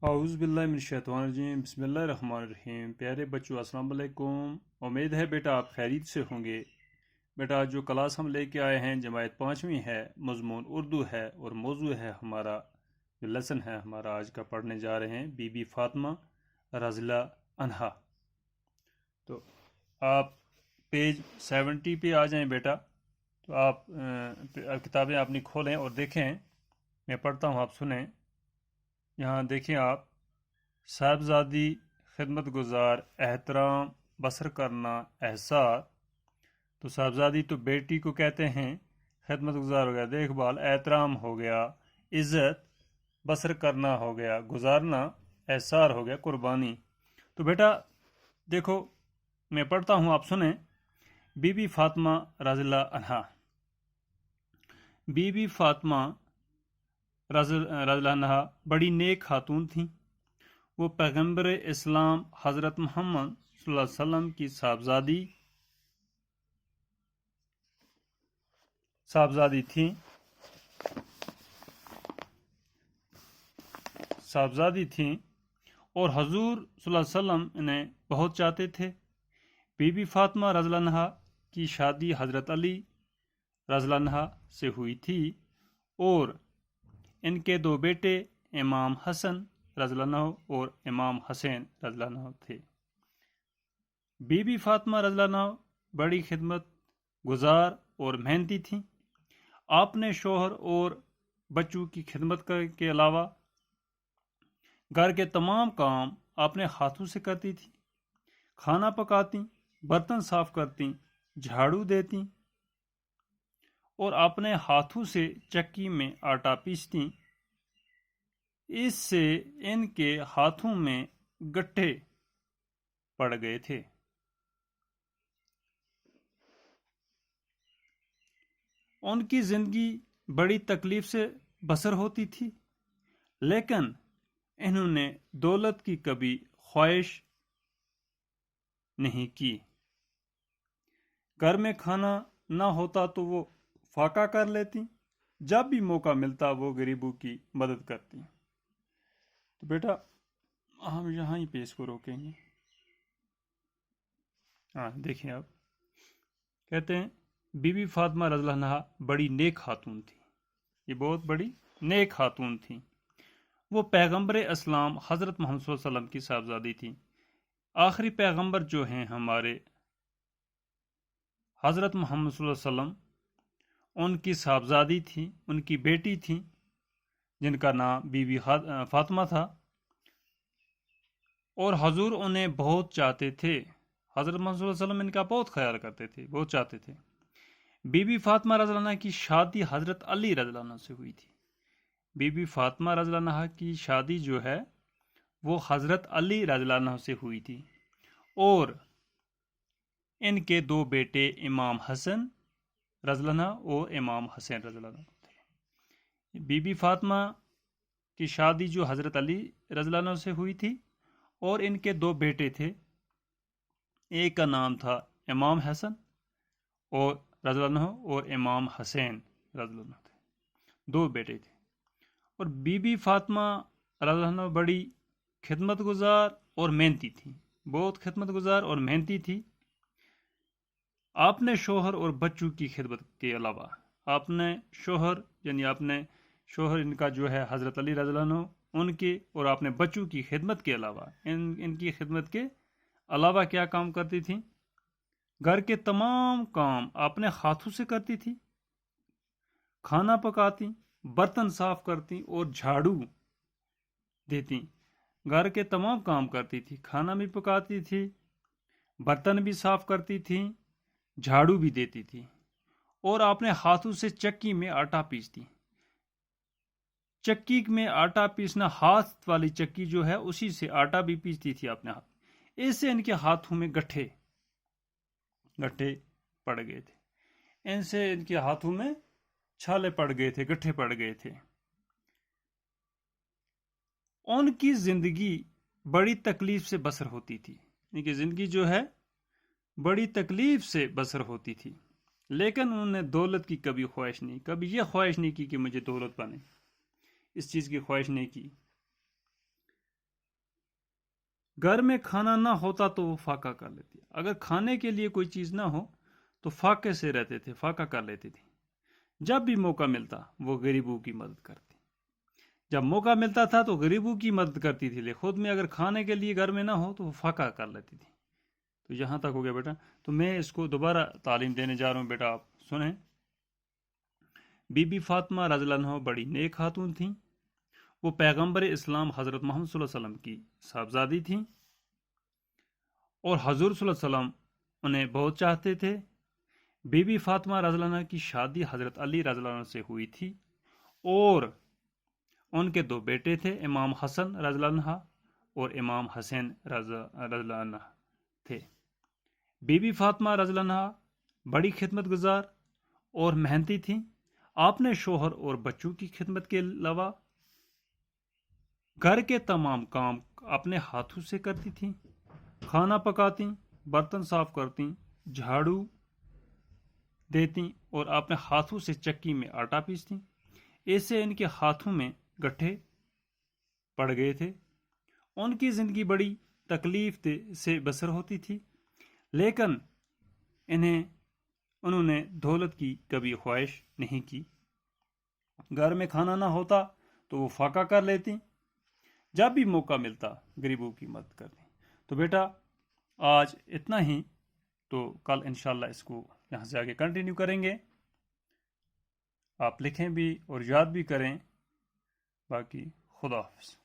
اعوذ باللہ من الشیطان الرجیم، بسم اللہ الرحمن الرحیم۔ پیارے بچوں، السلام علیکم۔ امید ہے بیٹا آپ خیریت سے ہوں گے۔ بیٹا جو کلاس ہم لے کے آئے ہیں جماعت 5ویں ہے، مضمون اردو ہے اور موضوع ہے ہمارا جو لیسن ہے ہمارا آج کا پڑھنے جا رہے ہیں بی بی فاطمہ رضی اللہ عنہا۔ تو آپ پیج 70 پہ آ جائیں بیٹا۔ تو آپ کتابیں اپنی کھولیں اور دیکھیں، میں پڑھتا ہوں آپ سنیں۔ یہاں دیکھیں آپ، صاحبزادی خدمت گزار احترام بسر کرنا احسار۔ تو صاحبزادی تو بیٹی کو کہتے ہیں، خدمت گزار ہو گیا دیکھ بھال، احترام ہو گیا عزت، بسر کرنا ہو گیا گزارنا، احسار ہو گیا قربانی۔ تو بیٹا دیکھو میں پڑھتا ہوں آپ سنیں۔ بی بی فاطمہ رضی اللہ عنہا۔ بی بی فاطمہ رضی اللہ عنہا بڑی نیک خاتون تھیں۔ وہ پیغمبر اسلام حضرت محمد صلی اللہ علیہ وسلم کی صاحبزادی تھیں اور حضور صلی اللہ علیہ وسلم انہیں بہت چاہتے تھے۔ بی بی فاطمہ رضی اللہ عنہا کی شادی حضرت علی رضی اللہ عنہ سے ہوئی تھی اور ان کے دو بیٹے امام حسن رضی اللہ عنہ اور امام حسین رضی اللہ عنہ تھے۔ بی بی فاطمہ رضی اللہ عنہ بڑی خدمت گزار اور محنتی تھیں۔ آپ نے شوہر اور بچوں کی خدمت کے علاوہ گھر کے تمام کام اپنے ہاتھوں سے کرتی تھی۔ کھانا پکاتی، برتن صاف کرتی، جھاڑو دیتی اور اپنے ہاتھوں سے چکی میں آٹا پیستی۔ اس سے ان کے ہاتھوں میں گٹھے پڑ گئے تھے۔ ان کی زندگی بڑی تکلیف سے بسر ہوتی تھی، لیکن انہوں نے دولت کی کبھی خواہش نہیں کی۔ گھر میں کھانا نہ ہوتا تو وہ فاقہ کر لیتی، جب بھی موقع ملتا وہ غریبوں کی مدد کرتی۔ تو بیٹا ہم یہاں ہی پہ اس کو روکیں گے۔ ہاں دیکھیں آپ، کہتے ہیں بی بی فاطمہ رضی اللہ عنہا بڑی نیک خاتون تھی۔ یہ بہت بڑی نیک خاتون تھی۔ وہ پیغمبر اسلام حضرت محمد صلی اللہ علیہ وسلم کی صاحبزادی تھی۔ آخری پیغمبر جو ہیں ہمارے حضرت محمد صلی اللہ علیہ وسلم، ان کی صاحبزادی تھی، ان کی بیٹی تھی جن کا نام بی بی فاطمہ تھا، اور حضور انہیں بہت چاہتے تھے۔ حضرت محمد صلی اللہ علیہ وسلم ان کا بہت خیال کرتے تھے، بہت چاہتے تھے۔ بی بی فاطمہ رضی اللہ عنہ کی شادی حضرت علی رضی اللہ عنہ سے ہوئی تھی۔ بی بی فاطمہ رضی اللہ عنہ کی شادی جو ہے وہ حضرت علی رضی اللہ عنہ سے ہوئی تھی اور ان کے دو بیٹے امام حسن رضی اللہ عنہ اور امام حسین رضی اللہ عنہ تھے۔ بی بی فاطمہ کی شادی جو حضرت علی رضی اللہ عنہ سے ہوئی تھی اور ان کے دو بیٹے تھے، ایک کا نام تھا امام حسن اور رضی اللہ عنہ اور امام حسین رضی اللہ عنہ تھے، دو بیٹے تھے۔ اور بی بی فاطمہ رضی اللہ عنہ بڑی خدمت گزار اور محنتی تھی، بہت خدمت گزار اور محنتی تھی۔ آپ نے شوہر اور بچوں کی خدمت کے علاوہ اپنے شوہر ان کا جو ہے حضرت علی رضی اللہ عنہ، ان کے اور اپنے بچوں کی خدمت کے علاوہ ان کی خدمت کے علاوہ کیا کام کرتی تھی؟ گھر کے تمام کام اپنے ہاتھوں سے کرتی تھی۔ کھانا پکاتی، برتن صاف کرتی اور جھاڑو دیتی۔ گھر کے تمام کام کرتی تھی، کھانا بھی پکاتی تھی، برتن بھی صاف کرتی تھی، جھاڑو بھی دیتی تھی اور اپنے ہاتھوں سے چکی میں آٹا پیستی۔ چکی میں آٹا پیسنا، ہاتھ والی چکی جو ہے اسی سے آٹا بھی پیستی تھی اپنے ہاتھ۔ اس سے ان کے ہاتھوں میں گٹھے پڑ گئے تھے، ان سے ان کے ہاتھوں میں چھالے پڑ گئے تھے، گٹھے پڑ گئے تھے۔ ان کی زندگی بڑی تکلیف سے بسر ہوتی تھی، ان کی زندگی جو ہے بڑی تکلیف سے بسر ہوتی تھی، لیکن انہوں نے دولت کی کبھی خواہش نہیں، کبھی یہ خواہش نہیں کی کہ مجھے دولت بنے، اس چیز کی خواہش نہیں کی۔ گھر میں کھانا نہ ہوتا تو وہ فاقہ کر لیتی. اگر کھانے کے لیے کوئی چیز نہ ہو تو فاقے سے رہتے تھے، فاقہ کر لیتے تھے. جب بھی موقع ملتا وہ غریبوں کی مدد کرتی. جب موقع ملتا تھا تو غریبوں کی مدد کرتی تھی، لیکن خود میں اگر کھانے کے لیے گھر میں نہ ہو تو وہ فاقہ کر لیتی تھی. تو یہاں تک ہو گیا بیٹا. تو میں اس کو دوبارہ تعلیم دینے جا رہا ہوں بیٹا، آپ سنیں. بی بی فاطمہ رضی اللہ عنہا بڑی نیک خاتون تھیں. وہ پیغمبر اسلام حضرت محمد صلی اللہ علیہ وسلم کی صاحبزادی تھیں اور حضور صلی اللہ علیہ وسلم انہیں بہت چاہتے تھے. بی بی فاطمہ رضی اللہ عنہا کی شادی حضرت علی رضی اللہ عنہ سے ہوئی تھی اور ان کے 2 بیٹے تھے، امام حسن رضی اللہ عنہ اور امام حسین رضی اللہ عنہ تھے. بی بی فاطمہ رضی اللہ عنہ بڑی خدمت گزار اور محنتی تھیں. آپ نے شوہر اور بچوں کی خدمت کے علاوہ گھر کے تمام کام اپنے ہاتھوں سے کرتی تھیں. کھانا پکاتی، برتن صاف کرتی، جھاڑو دیتی اور اپنے ہاتھوں سے چکی میں آٹا پیستی. ایسے ان کے ہاتھوں میں گٹھے پڑ گئے تھے. ان کی زندگی بڑی تکلیف سے بسر ہوتی تھی، لیکن انہوں نے دولت کی کبھی خواہش نہیں کی. گھر میں کھانا نہ ہوتا تو وہ فاقہ کر لیتی. جب بھی موقع ملتا غریبوں کی مدد کرتی. تو بیٹا آج اتنا ہی. تو کل انشاءاللہ اس کو یہاں سے آگے کنٹینیو کریں گے. آپ لکھیں بھی اور یاد بھی کریں. باقی خدا حافظ.